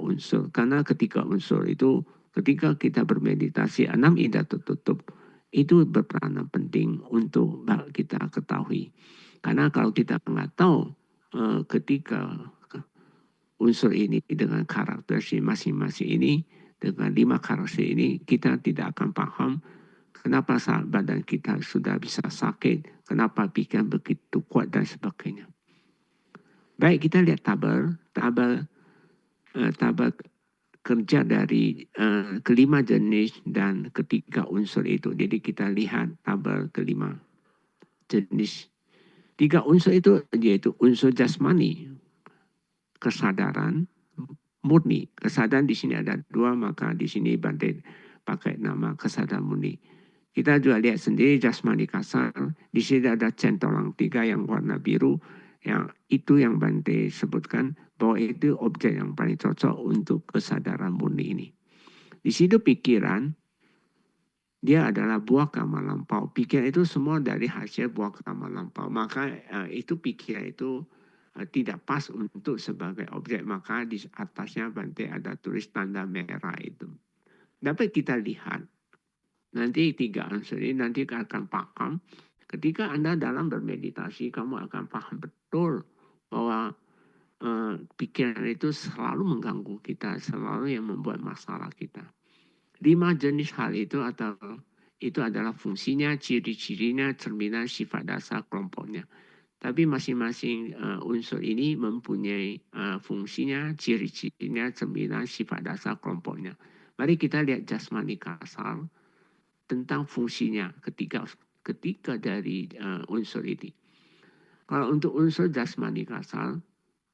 unsur. Karena ketiga unsur itu ketika kita bermeditasi 6 indera tertutup itu berperanan penting untuk kita ketahui. Karena kalau kita nggak tahu ketika unsur ini dengan karakteristik masing-masing ini, dengan 5 karakteristik ini, kita tidak akan paham kenapa saat badan kita sudah bisa sakit, kenapa pikiran begitu kuat dan sebagainya. Baik, kita lihat tabel kerja dari kelima jenis dan ketiga unsur itu. Jadi kita lihat tabel kelima jenis. 3 unsur itu yaitu unsur jasmani, kesadaran murni. Kesadaran di sini ada 2, maka di sini Bante pakai nama kesadaran murni. Kita juga lihat sendiri jasmani kasar. Di sini ada centolang 3 yang warna biru. Yang itu yang Bante sebutkan bahwa itu objek yang paling cocok untuk kesadaran murni ini. Di situ pikiran, dia adalah buah karma lampau. Pikiran itu semua dari hasil buah karma lampau. Maka itu pikiran itu tidak pas untuk sebagai objek. Maka di atasnya Bante ada tulis tanda merah itu. Dapat kita lihat. Nanti 3 unsur ini nanti akan paham. Ketika Anda dalam bermeditasi, kamu akan paham betul bahwa pikiran itu selalu mengganggu kita, selalu yang membuat masalah kita. 5 jenis hal itu adalah fungsinya, ciri-cirinya, cerminan, sifat dasar kelompoknya. Tapi masing-masing unsur ini mempunyai fungsinya, ciri-cirinya, cerminan, sifat dasar kelompoknya. Mari kita lihat jasmani kasar tentang fungsinya ketika dari unsur ini. Kalau untuk unsur jasmani kasar,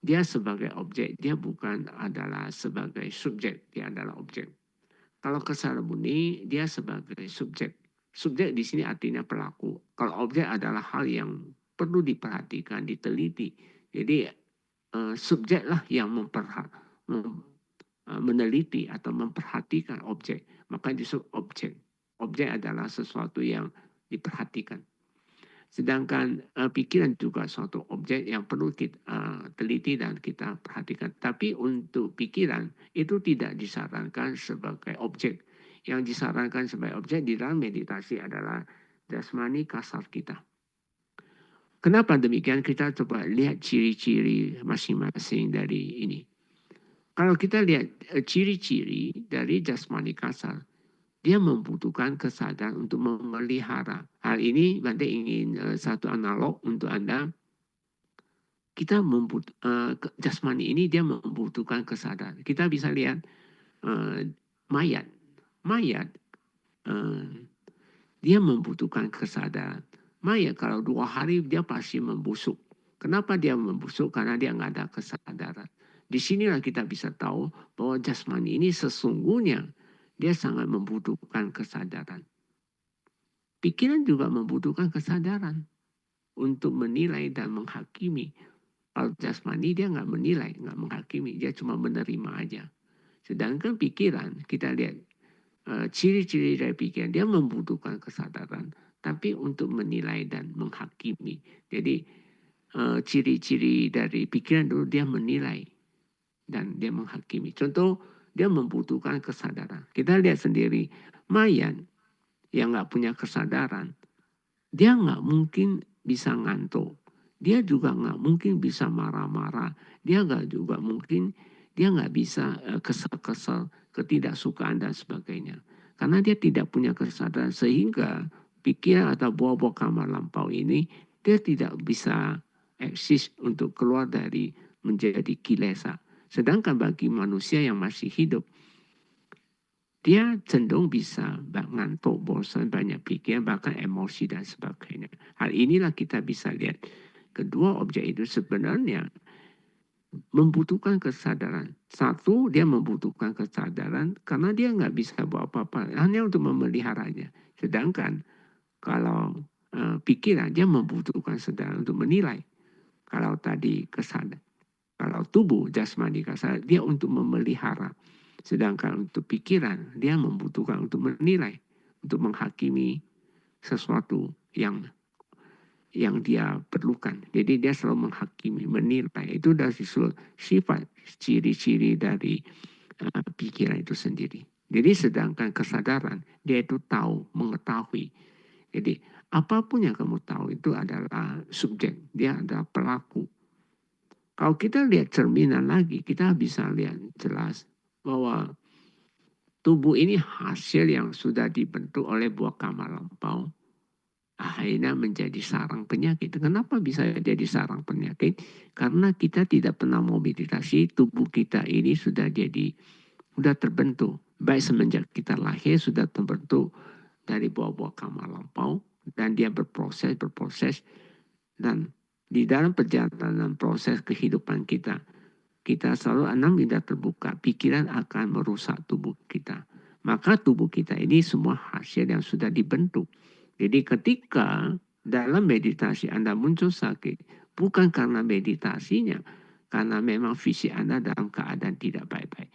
dia sebagai objek, dia bukan adalah sebagai subjek, dia adalah objek. Kalau kesadaran murni, dia sebagai subjek. Subjek di sini artinya pelaku. Kalau objek adalah hal yang perlu diperhatikan, diteliti. Jadi subjeklah yang meneliti atau memperhatikan objek. Maka disebut objek. Objek adalah sesuatu yang diperhatikan. Sedangkan pikiran juga suatu objek yang perlu kita teliti dan kita perhatikan. Tapi untuk pikiran itu tidak disarankan sebagai objek. Yang disarankan sebagai objek di dalam meditasi adalah jasmani kasar kita. Kenapa demikian? Kita coba lihat ciri-ciri masing-masing dari ini. Kalau kita lihat ciri-ciri dari jasmani kasar, dia membutuhkan kesadaran untuk memelihara. Hal ini Bante ingin satu analog untuk Anda. Kita jasmani ini dia membutuhkan kesadaran. Kita bisa lihat mayat. Mayat dia membutuhkan kesadaran. Mayat kalau 2 hari dia pasti membusuk. Kenapa dia membusuk? Karena dia nggak ada kesadaran. Di sinilah kita bisa tahu bahwa jasmani ini sesungguhnya dia sangat membutuhkan kesadaran. Pikiran juga membutuhkan kesadaran untuk menilai dan menghakimi. Kalau jasmani dia nggak menilai, nggak menghakimi, dia cuma menerima aja. Sedangkan pikiran, kita lihat ciri-ciri dari pikiran, dia membutuhkan kesadaran, tapi untuk menilai dan menghakimi. Jadi ciri-ciri dari pikiran dulu dia menilai dan dia menghakimi. Contoh, dia membutuhkan kesadaran. Kita lihat sendiri, mayat yang nggak punya kesadaran, dia nggak mungkin bisa ngantuk. Dia juga nggak mungkin bisa marah-marah. Dia juga mungkin dia nggak bisa kesel-kesel, ketidaksukaan dan sebagainya. Karena dia tidak punya kesadaran sehingga pikiran atau buah-buah kamar lampau ini dia tidak bisa eksis untuk keluar dari menjadi kilesa. Sedangkan bagi manusia yang masih hidup, dia cenderung bisa ngantuk, bosan, banyak pikiran, bahkan emosi dan sebagainya. Hal inilah kita bisa lihat. Kedua objek itu sebenarnya membutuhkan kesadaran. Satu, dia membutuhkan kesadaran karena dia nggak bisa buat apa-apa, hanya untuk memeliharanya. Sedangkan kalau pikiran, dia membutuhkan kesadaran untuk menilai. Kalau tadi kesadaran, kalau tubuh jasmani kasar, dia untuk memelihara. Sedangkan untuk pikiran, dia membutuhkan untuk menilai, untuk menghakimi sesuatu yang dia perlukan. Jadi dia selalu menghakimi, menilai. Itu dari sifat, ciri-ciri dari pikiran itu sendiri. Jadi sedangkan kesadaran, dia itu tahu, mengetahui. Jadi apapun yang kamu tahu itu adalah subjek, dia adalah pelaku. Kalau kita lihat cerminan lagi, kita bisa lihat jelas bahwa tubuh ini hasil yang sudah dibentuk oleh buah kamar lampau. Akhirnya menjadi sarang penyakit. Kenapa bisa jadi sarang penyakit? Karena kita tidak pernah mau meditasi, tubuh kita ini sudah terbentuk. Baik semenjak kita lahir sudah terbentuk dari buah-buah kamar lampau. Dan dia berproses. Dan di dalam perjalanan proses kehidupan kita selalu indera terbuka. Pikiran akan merusak tubuh kita. Maka tubuh kita ini semua hasil yang sudah dibentuk. Jadi ketika dalam meditasi Anda muncul sakit, bukan karena meditasinya, karena memang fisik Anda dalam keadaan tidak baik-baik.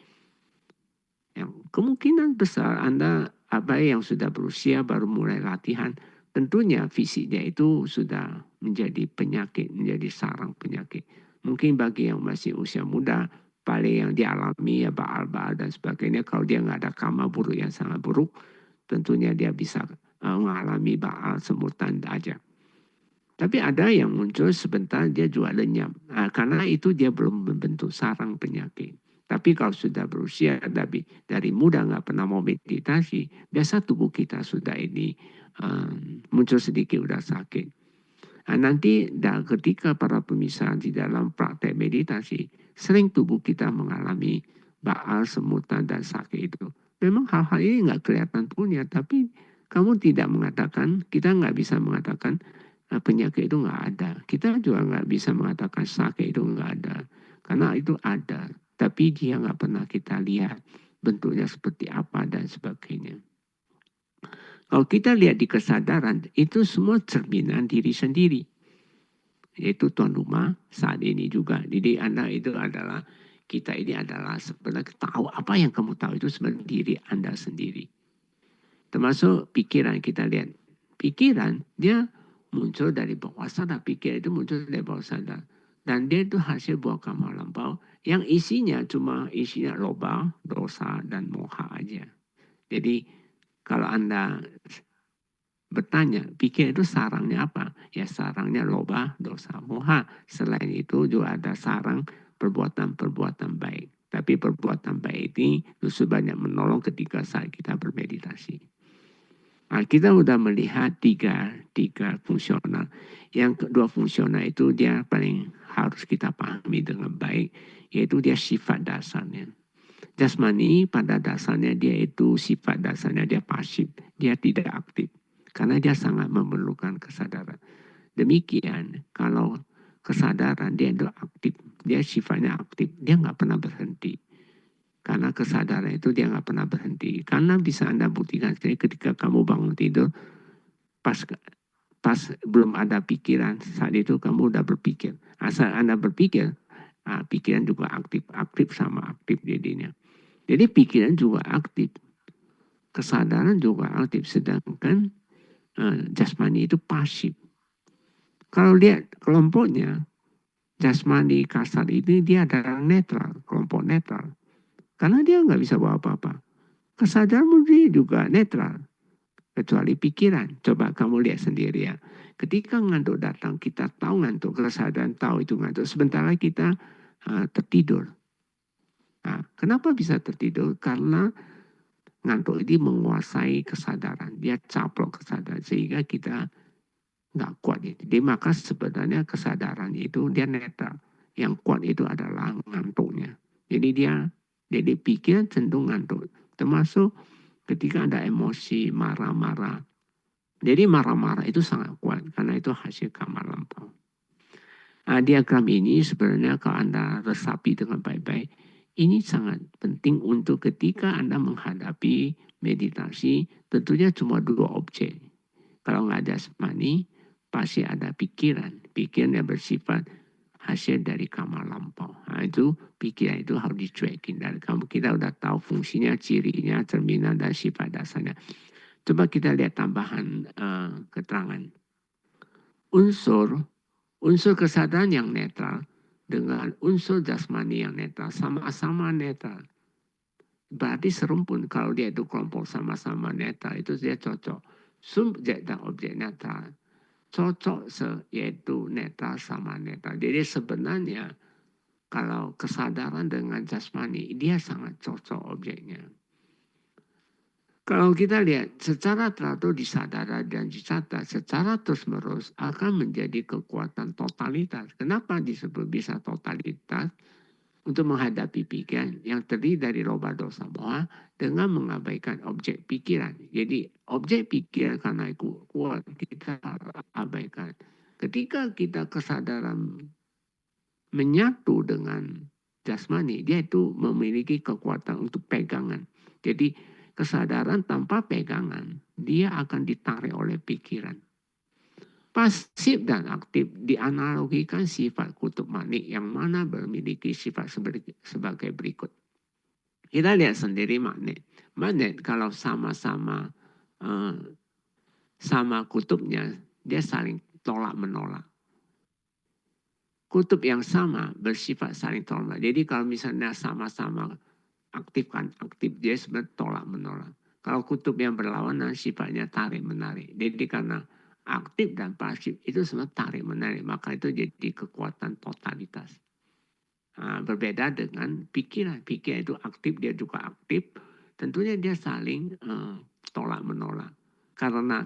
Yang kemungkinan besar Anda yang sudah berusia baru mulai latihan, tentunya fisiknya itu sudah menjadi penyakit, menjadi sarang penyakit. Mungkin bagi yang masih usia muda, paling yang dialami ya baal-baal dan sebagainya, kalau dia nggak ada karma buruk yang sangat buruk, tentunya dia bisa mengalami baal semutan aja. Tapi ada yang muncul sebentar dia juga lenyap. Karena itu dia belum membentuk sarang penyakit. Tapi kalau sudah berusia dari muda nggak pernah mau meditasi, biasa tubuh kita sudah ini muncul sedikit udah sakit. Nanti ketika para pemirsa di dalam praktek meditasi, sering tubuh kita mengalami baal, semutan, dan sakit itu. Memang hal-hal ini nggak kelihatan punya, tapi kamu tidak mengatakan, kita nggak bisa mengatakan penyakit itu nggak ada. Kita juga nggak bisa mengatakan sakit itu nggak ada. Karena itu ada, tapi dia nggak pernah kita lihat bentuknya seperti apa dan sebagainya. Kalau kita lihat di kesadaran, itu semua cerminan diri sendiri. Yaitu tuan rumah saat ini juga. Jadi Anda itu adalah, kita ini adalah sebenarnya tahu apa yang kamu tahu itu sebenarnya diri Anda sendiri. Termasuk pikiran, kita lihat. Pikiran, dia muncul dari bawah sadar. Pikiran itu muncul dari bawah sadar. Dan dia itu hasil buah kamar lampau yang isinya loba, dosa, dan moha aja. Jadi kalau Anda bertanya, pikir itu sarangnya apa? Ya sarangnya loba, dosa, moha. Selain itu juga ada sarang perbuatan-perbuatan baik. Tapi perbuatan baik ini justru banyak menolong ketika saat kita bermeditasi. Nah, kita sudah melihat tiga fungsional. Yang kedua fungsional itu dia paling harus kita pahami dengan baik, yaitu dia sifat dasarnya. Jasmani pada dasarnya dia itu sifat dasarnya dia pasif, dia tidak aktif. Karena dia sangat memerlukan kesadaran. Demikian kalau kesadaran dia itu aktif, dia sifatnya aktif, dia nggak pernah berhenti. Karena kesadaran itu dia nggak pernah berhenti. Karena bisa Anda buktikan ketika kamu bangun tidur, pas belum ada pikiran, saat itu kamu udah berpikir. Asal Anda berpikir, pikiran juga aktif sama aktif jadinya. Jadi pikiran juga aktif, kesadaran juga aktif, sedangkan jasmani itu pasif. Kalau lihat kelompoknya, jasmani kasar ini dia adalah netral, kelompok netral. Karena dia nggak bisa bawa apa-apa. Kesadaran dia juga netral. Kecuali pikiran. Coba kamu lihat sendiri ya. Ketika ngantuk datang, kita tahu ngantuk. Kesadaran tahu itu ngantuk. Sebentar lagi kita tertidur. Nah, kenapa bisa tertidur? Karena ngantuk ini menguasai kesadaran. Dia caplok kesadaran. Sehingga kita nggak kuat. Jadi maka sebenarnya kesadaran itu dia netral. Yang kuat itu adalah ngantuknya. Jadi pikiran cenderung ngantuk. Termasuk ketika ada emosi, marah-marah. Jadi marah-marah itu sangat kuat. Karena itu hasil kamar lampau. Diagram ini sebenarnya kalau Anda resapi dengan baik-baik. Ini sangat penting untuk ketika Anda menghadapi meditasi. Tentunya cuma dua objek. Kalau nggak ada jasmani, pasti ada pikiran. Pikiran yang bersifat hasil dari kamar lampau. Nah, itu pikiran itu harus dicuekin dari kamu. Kita udah tahu fungsinya, cirinya, cerminan, dan sifat dasarnya. Coba kita lihat tambahan keterangan. Unsur kesadaran yang netral dengan unsur jasmani yang netral sama-sama netral. Berarti serumpun kalau dia itu kelompok sama-sama netral itu dia cocok. Subjek dan objek netral cocok yaitu netral sama netral. Jadi sebenarnya kalau kesadaran dengan jasmani dia sangat cocok objeknya. Kalau kita lihat secara teratur disadara dan dicatat secara terus-menerus akan menjadi kekuatan totalitas. Kenapa disebut bisa totalitas? Untuk menghadapi pikiran yang terdiri dari loba dosa moha dengan mengabaikan objek pikiran. Jadi objek pikiran karena kuat kita abaikan. Ketika kita kesadaran menyatu dengan jasmani, dia itu memiliki kekuatan untuk pegangan. Jadi kesadaran tanpa pegangan, dia akan ditarik oleh pikiran. Pasif dan aktif dianalogikan sifat kutub magnet yang mana memiliki sifat sebagai berikut. Kita lihat sendiri magnet. Magnet kalau sama-sama sama kutubnya, dia saling tolak menolak. Kutub yang sama bersifat saling tolak. Jadi kalau misalnya sama-sama aktif, dia sebenarnya tolak menolak. Kalau kutub yang berlawanan sifatnya tarik menarik. Jadi karena aktif dan pasif itu sebenarnya tarik menarik, maka itu jadi kekuatan totalitas. Nah, berbeda dengan pikiran. Pikiran itu aktif, dia juga aktif. Tentunya dia saling tolak menolak. Karena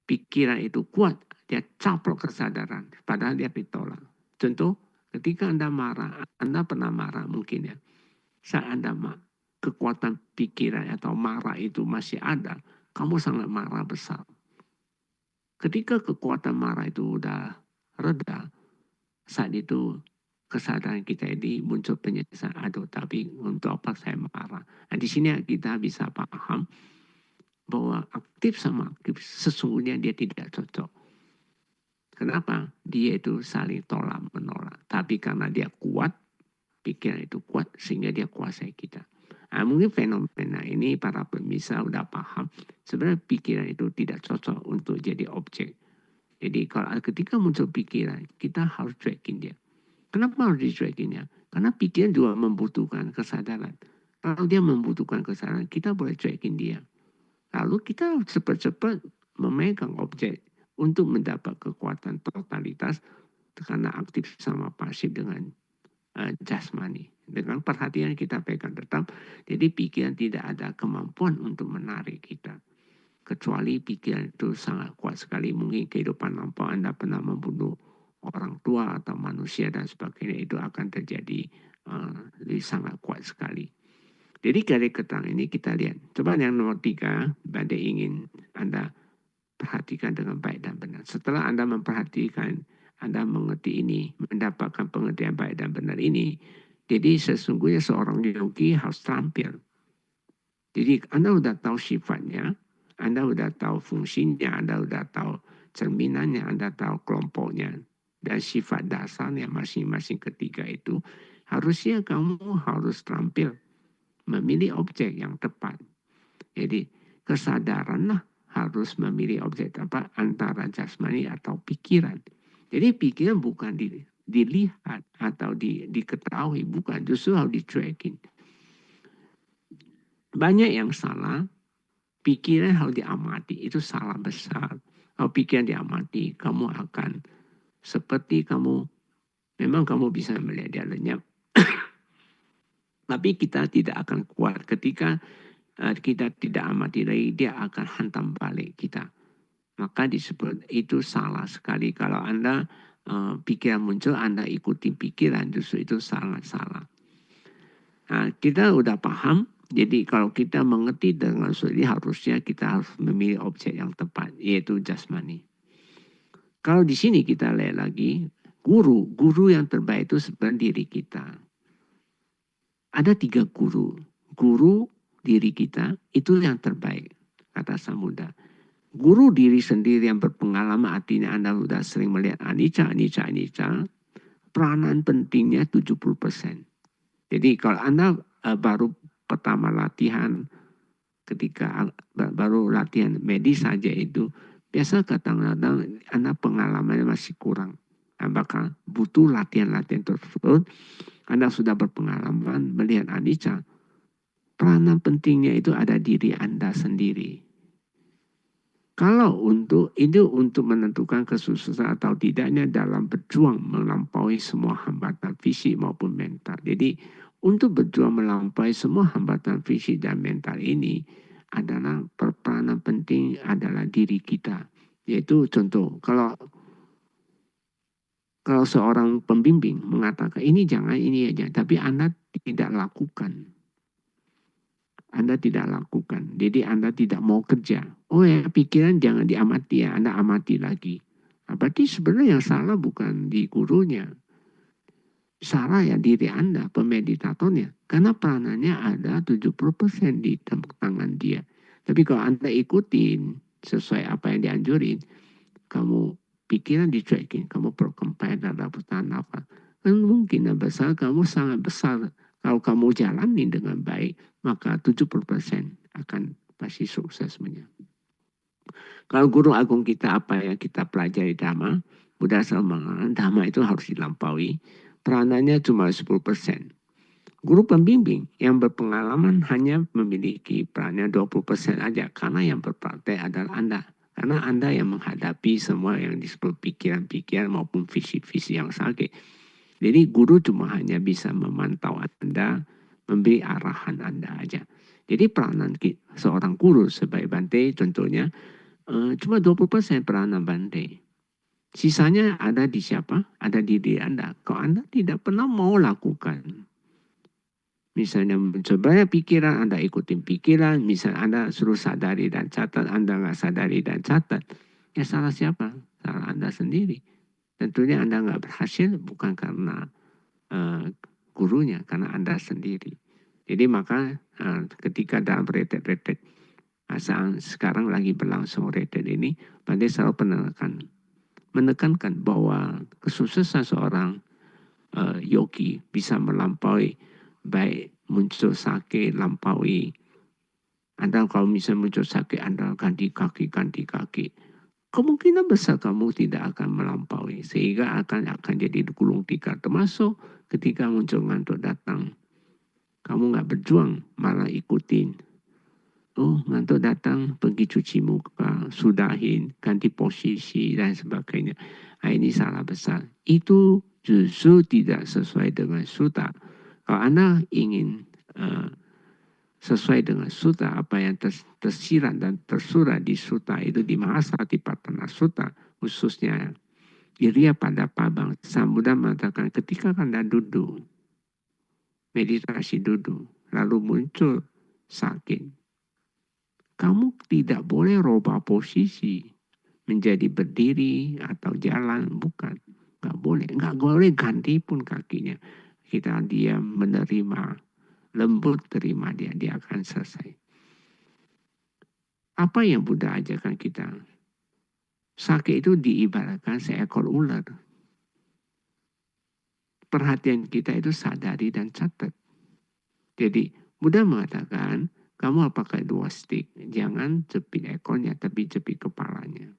pikiran itu kuat, dia caplok kesadaran. Padahal dia ditolak. Contoh, ketika Anda marah, Anda pernah marah mungkin ya. Saat Anda kekuatan pikiran atau marah itu masih ada, kamu sangat marah besar. Ketika kekuatan marah itu udah reda, saat itu kesadaran kita ini muncul penyesalan. Aduh, tapi untuk apa saya marah? Nah, di sini kita bisa paham bahwa aktif sama aktif sesungguhnya dia tidak cocok. Kenapa? Dia itu saling tolak menolak. Tapi karena dia kuat, pikiran itu kuat sehingga dia kuasai kita. Nah, mungkin fenomena ini para pemirsa udah paham. Sebenarnya pikiran itu tidak cocok untuk jadi objek. Jadi kalau ketika muncul pikiran, kita harus cuekin dia. Kenapa harus dicuekin ya? Karena pikiran juga membutuhkan kesadaran. Kalau dia membutuhkan kesadaran, kita boleh cuekin dia. Lalu kita cepat-cepat memegang objek untuk mendapat kekuatan totalitas karena aktif sama pasif dengan jasmani. Dengan perhatian kita pegang tetap, jadi pikiran tidak ada kemampuan untuk menarik kita. Kecuali pikiran itu sangat kuat sekali. Mungkin kehidupan lampau Anda pernah membunuh orang tua atau manusia dan sebagainya, itu akan terjadi sangat kuat sekali. Jadi dari keterangan ini kita lihat. Coba yang nomor 3, Badai ingin Anda perhatikan dengan baik dan benar. Setelah Anda memperhatikan, Anda mengerti ini, mendapatkan pengertian baik dan benar ini, jadi sesungguhnya seorang yogi harus terampil. Jadi Anda sudah tahu sifatnya, Anda sudah tahu fungsinya, Anda sudah tahu cerminannya, Anda tahu kelompoknya, dan sifat dasarnya masing-masing ketiga itu, harusnya kamu harus terampil memilih objek yang tepat. Jadi kesadaranlah harus memilih objek tepat antara jasmani atau pikiran. Jadi pikiran bukan dilihat atau diketahui, bukan, justru harus dicuekin. Banyak yang salah, pikiran harus diamati, itu salah besar. Kalau pikiran diamati, kamu akan seperti memang kamu bisa melihat dia lenyap. Tapi kita tidak akan kuat ketika kita tidak amati lagi, dia akan hantam balik kita. Maka disebut itu salah sekali. Kalau Anda pikiran muncul, Anda ikuti pikiran, justru itu sangat salah. Nah, kita udah paham. Jadi kalau kita mengerti dengan ini, harusnya kita harus memilih objek yang tepat, yaitu jasmani. Kalau di sini kita lihat lagi, guru yang terbaik itu sebenarnya diri kita. Ada 3 guru. Guru diri kita itu yang terbaik, kata Samudra. Guru diri sendiri yang berpengalaman, artinya Anda sudah sering melihat anicca, peranan pentingnya 70%. Jadi kalau Anda baru pertama latihan, ketika baru latihan medis saja itu, biasa kadang-kadang Anda pengalamannya masih kurang. Maka butuh latihan-latihan terus. Anda sudah berpengalaman melihat anicca, peranan pentingnya itu ada diri Anda sendiri. Kalau untuk menentukan kesuksesan atau tidaknya dalam berjuang melampaui semua hambatan fisik maupun mental. Jadi untuk berjuang melampaui semua hambatan fisik dan mental ini adalah peranan penting adalah diri kita. Yaitu contoh, kalau seorang pembimbing mengatakan ini jangan, ini aja, tapi Anda tidak lakukan. Anda tidak lakukan. Jadi Anda tidak mau kerja. Oh ya, pikiran jangan diamati ya, Anda amati lagi. Nah, berarti sebenarnya yang salah bukan di gurunya. Salah ya diri Anda, pemeditatornya. Karena peranannya ada 70% di tangan dia. Tapi kalau Anda ikutin sesuai apa yang dianjurin, kamu pikiran dicuekin, kamu perkempai dalam bertahan nafas. Kan mungkin besar, kamu sangat besar. Kalau kamu jalani dengan baik, maka 70% akan pasti sukses. Kalau guru agung kita apa yang kita pelajari Dhamma, Buddha selalu mengatakan Dhamma itu harus dilampaui. Peranannya cuma 10%. Guru pembimbing yang berpengalaman hanya memiliki perannya 20% aja. Karena yang berpraktek adalah Anda. Karena Anda yang menghadapi semua yang disebut pikiran-pikiran maupun visi-visi yang sakit. Jadi guru cuma hanya bisa memantau Anda, memberi arahan Anda aja. Jadi peranan seorang guru sebagai Bante contohnya cuma 20% peranan Bante. Sisanya ada di siapa? Ada di diri Anda. Kalau Anda tidak pernah mau lakukan. Misalnya mencoba pikiran, Anda ikutin pikiran. Misalnya Anda suruh sadari dan catat, Anda nggak sadari dan catat. Ya salah siapa? Salah Anda sendiri. Tentunya Anda nggak berhasil bukan karena gurunya, karena Anda sendiri. Jadi maka ketika dalam retret-retret sekarang lagi berlangsung retret ini, Bante selalu menekankan bahwa kesuksesan seorang yogi bisa melampaui baik muncul sakit, lampaui. Anda kalau misalnya muncul sakit, Anda ganti kaki. Kemungkinan besar kamu tidak akan melampaui. Sehingga akan jadi gulung tikar. Termasuk ketika muncul ngantuk datang. Kamu nggak berjuang, malah ikutin. Oh, ngantuk datang, pergi cuci muka, sudahin, ganti posisi, dan sebagainya. Nah, ini salah besar. Itu justru tidak sesuai dengan sutta. Kalau Anda ingin sesuai dengan sutta, apa yang tersirat dan tersurat di sutta itu di Mahasatipatthana Sutta, khususnya Iriya pada Pabang, Sang Buddha mengatakan ketika Anda duduk, meditasi duduk, lalu muncul sakit, kamu tidak boleh rubah posisi menjadi berdiri atau jalan, bukan. Nggak boleh ganti pun kakinya. Kita diam menerima, lembut terima dia akan selesai. Apa yang Buddha ajarkan kita? Sakit itu diibaratkan seekor ular. Perhatian kita itu sadari dan catat. Jadi Buddha mengatakan, kamu pakai 2 stick, jangan jepit ekornya, tapi jepit kepalanya.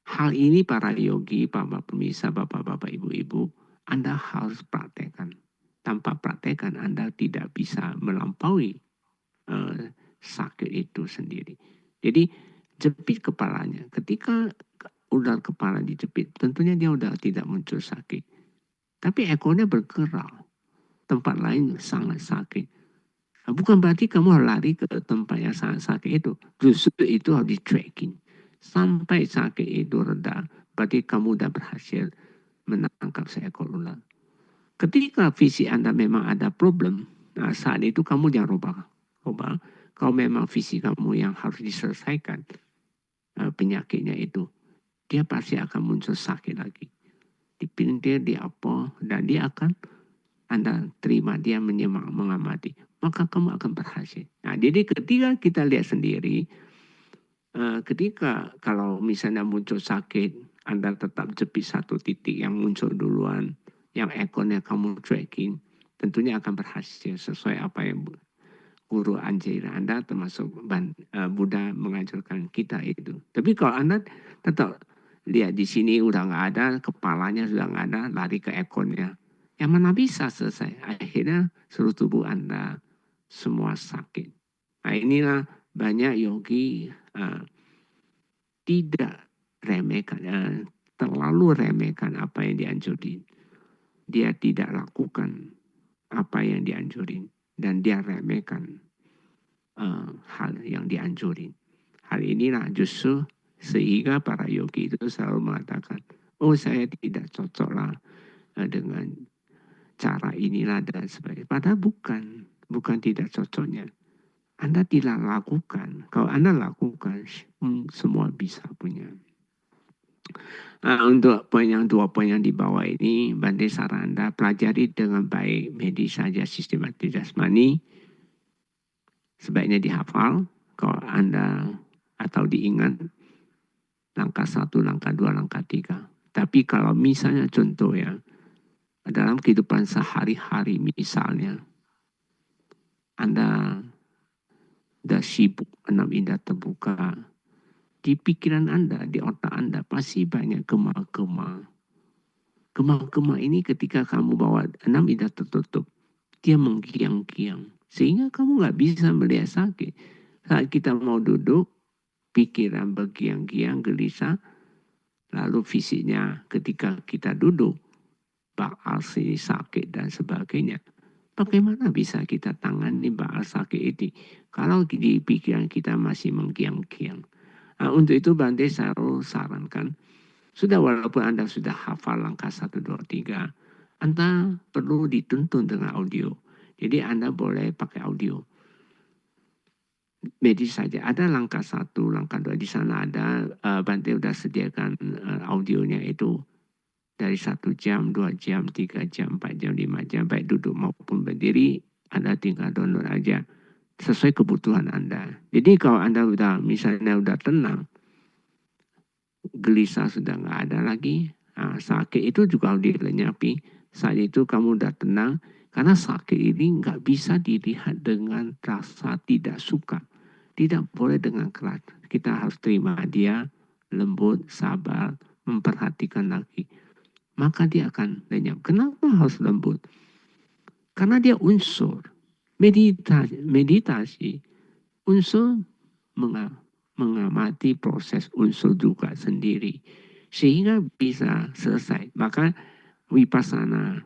Hal ini para yogi, para pemirsa, bapak-bapak, ibu-ibu, Anda harus praktekkan. Tanpa praktekkan, Anda tidak bisa melampaui sakit itu sendiri. Jadi jepit kepalanya. Ketika ular kepala dijepit, tentunya dia udah tidak muncul sakit. Tapi ekornya bergerak. Tempat lain sangat sakit. Bukan berarti kamu harus lari ke tempat yang sangat sakit itu. Justru itu harus di-tracking. Sampai sakit itu reda, berarti kamu udah berhasil menangkap seekor ular. Ketika visi Anda memang ada problem, nah saat itu kamu jangan rubah. Kalau memang visi kamu yang harus diselesaikan penyakitnya itu, dia pasti akan muncul sakit lagi. Dipintir, di apa, dan dia akan Anda terima, dia mengamati. Maka kamu akan berhasil. Nah, jadi ketika kita lihat sendiri, ketika kalau misalnya muncul sakit, Anda tetap jepit satu titik yang muncul duluan, yang ekornya kamu tracking, tentunya akan berhasil sesuai apa yang guru anjuran Anda, termasuk Buddha mengajarkan kita itu. Tapi kalau Anda tetap lihat di sini udah nggak ada, kepalanya sudah nggak ada, lari ke ekornya, yang mana bisa selesai. Akhirnya seluruh tubuh Anda semua sakit. Nah, inilah banyak yogi tidak remehkan, terlalu remehkan apa yang dianjurin. Dia tidak lakukan apa yang dianjurin dan dia remehkan hal yang dianjurin. Hal inilah justru sehingga para yogi itu selalu mengatakan, oh saya tidak cocoklah dengan cara inilah dan sebagainya. Padahal bukan tidak cocoknya. Anda tidak lakukan. Kalau Anda lakukan, semua bisa punya. Nah, untuk dua poin yang di bawah ini, Bante saran Anda pelajari dengan baik medis saja sistematik jasmani. Sebaiknya dihafal kalau Anda atau diingat langkah 1, langkah 2, langkah 3. Tapi kalau misalnya contoh ya, dalam kehidupan sehari-hari misalnya, Anda sudah sibuk, 6 indera terbuka, di pikiran Anda, di otak Anda pasti banyak gema-gema. Gema-gema ini ketika kamu bawa 6 indera tertutup, dia menggiang-giang. Sehingga kamu nggak bisa melihat sakit. Saat kita mau duduk, pikiran bergiang-giang, gelisah, lalu fisiknya ketika kita duduk, bakal sini sakit dan sebagainya. Bagaimana bisa kita tangani bakal sakit ini kalau di pikiran kita masih menggiang-giang? Nah, untuk itu Bante selalu sarankan, sudah walaupun Anda sudah hafal langkah 1, 2, 3, Anda perlu dituntun dengan audio. Jadi Anda boleh pakai audio. Medis saja. Ada langkah 1, langkah 2. Di sana ada, Bante sudah sediakan audionya itu. Dari 1 jam, 2 jam, 3 jam, 4 jam, 5 jam. Baik duduk maupun berdiri. Anda tinggal download aja. Sesuai kebutuhan Anda. Jadi kalau Anda misalnya udah tenang, gelisah sudah nggak ada lagi, sakit itu juga harus dilenyapi. Saat itu kamu udah tenang, karena sakit ini nggak bisa dilihat dengan rasa tidak suka. Tidak boleh dengan keras. Kita harus terima dia, lembut, sabar, memperhatikan lagi. Maka dia akan lenyap. Kenapa harus lembut? Karena dia unsur. Meditasi unsur mengamati proses unsur juga sendiri sehingga bisa selesai. Maka vipassana,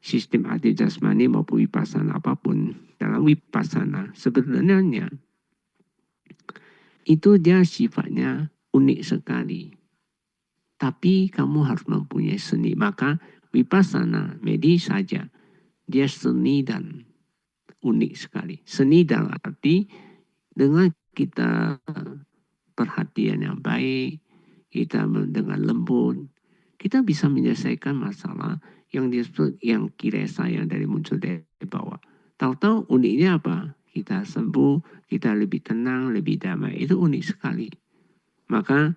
sistem arti jasmani maupun vipassana apapun, dalam vipassana sebenarnya itu dia sifatnya unik sekali. Tapi kamu harus mempunyai seni. Maka vipassana medis saja dia seni dan unik sekali. Seni dalam arti dengan kita perhatian yang baik, kita dengan lembut, kita bisa menyelesaikan masalah yang disebut yang kiresa yang dari muncul dari bawah. Tahu-tahu uniknya apa? Kita sembuh, kita lebih tenang, lebih damai. Itu unik sekali. Maka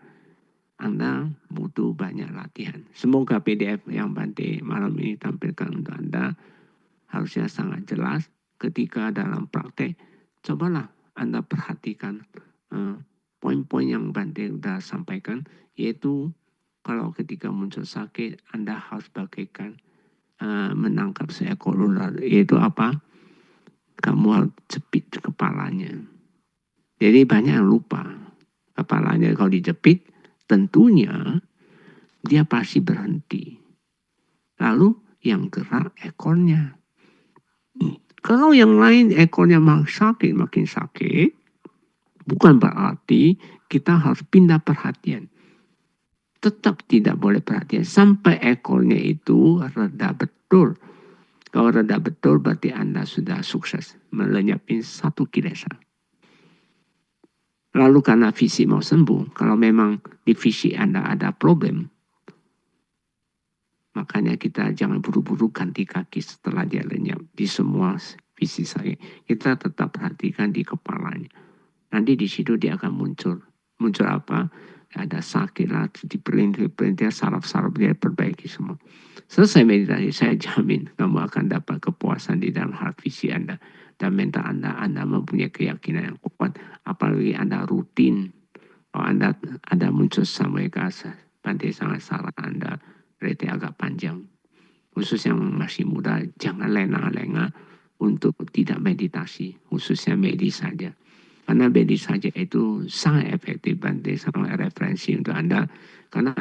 Anda butuh banyak latihan. Semoga PDF yang Bante malam ini tampilkan untuk Anda harusnya sangat jelas. Ketika dalam praktek, cobalah Anda perhatikan poin-poin yang Bante sudah sampaikan, yaitu kalau ketika muncul sakit, Anda harus bagaikan menangkap seekor ular. Yaitu apa? Kamu harus jepit kepalanya. Jadi banyak yang lupa. Kepalanya kalau dijepit, tentunya dia pasti berhenti. Lalu yang gerak ekornya. Kalau yang lain ekornya makin sakit, bukan berarti kita harus pindah perhatian. Tetap tidak boleh perhatian sampai ekornya itu reda betul. Kalau reda betul berarti Anda sudah sukses melenyapin satu kilesa. Lalu karena fisik mau sembuh, kalau memang di fisik Anda ada problem, makanya kita jangan buru-buru ganti kaki setelah dia lenyap. Di semua fisik saya, kita tetap perhatikan di kepalanya. Nanti di situ dia akan muncul. Muncul apa? Ada sakit lah, diperintah saraf-saraf dia perbaiki semua. Selesai meditasi, saya jamin kamu akan dapat kepuasan di dalam hal fisik Anda. Dan mental Anda mempunyai keyakinan yang kuat. Apalagi Anda rutin. Kalau Anda muncul sampai ke asas, Bante sangat salah Anda rete agak panjang. Khusus yang masih muda, jangan lengah-lengah. untuk tidak meditasi, khususnya medis saja. Karena medis saja itu sangat efektif, Bante, sangat referensi untuk Anda. Karena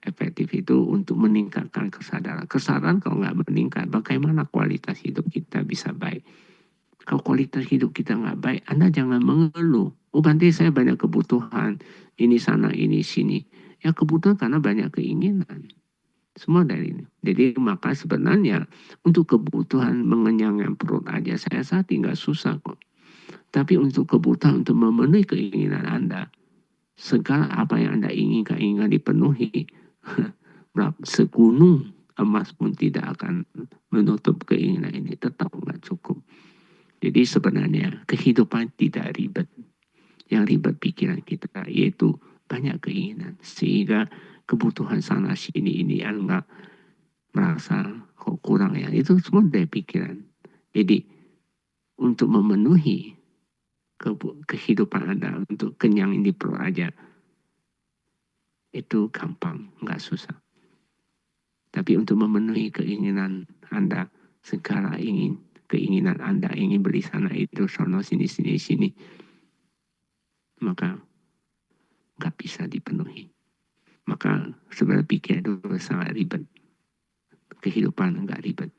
efektif itu untuk meningkatkan kesadaran. Kesadaran kalau nggak meningkat, bagaimana kualitas hidup kita bisa baik? Kalau kualitas hidup kita nggak baik, Anda jangan mengeluh. Oh, Bante, saya banyak kebutuhan, ini sana, ini sini. Ya kebutuhan karena banyak keinginan. Semua dari ini. Jadi maka sebenarnya untuk kebutuhan mengenyangkan perut aja saya tinggal susah kok. Tapi untuk kebutuhan untuk memenuhi keinginan Anda, segala apa yang Anda inginkan dipenuhi, segunung emas pun tidak akan menutup keinginan ini, tetap nggak cukup. Jadi sebenarnya kehidupan tidak ribet. Yang ribet pikiran kita, yaitu banyak keinginan. Sehingga kebutuhan sana sini ini Anda merasa kok kurang ya. Itu semua dari pikiran. Jadi untuk memenuhi kehidupan Anda, untuk kenyang di perut aja, itu gampang, nggak susah. Tapi untuk memenuhi keinginan Anda, segala keinginan Anda ingin beli sana itu, sono sini, maka nggak bisa dipenuhi. Maka sebenarnya pikiran itu sangat ribet. Kehidupan nggak ribet.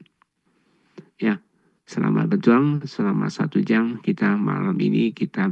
Ya, selamat berjuang selama 1 jam kita malam ini kita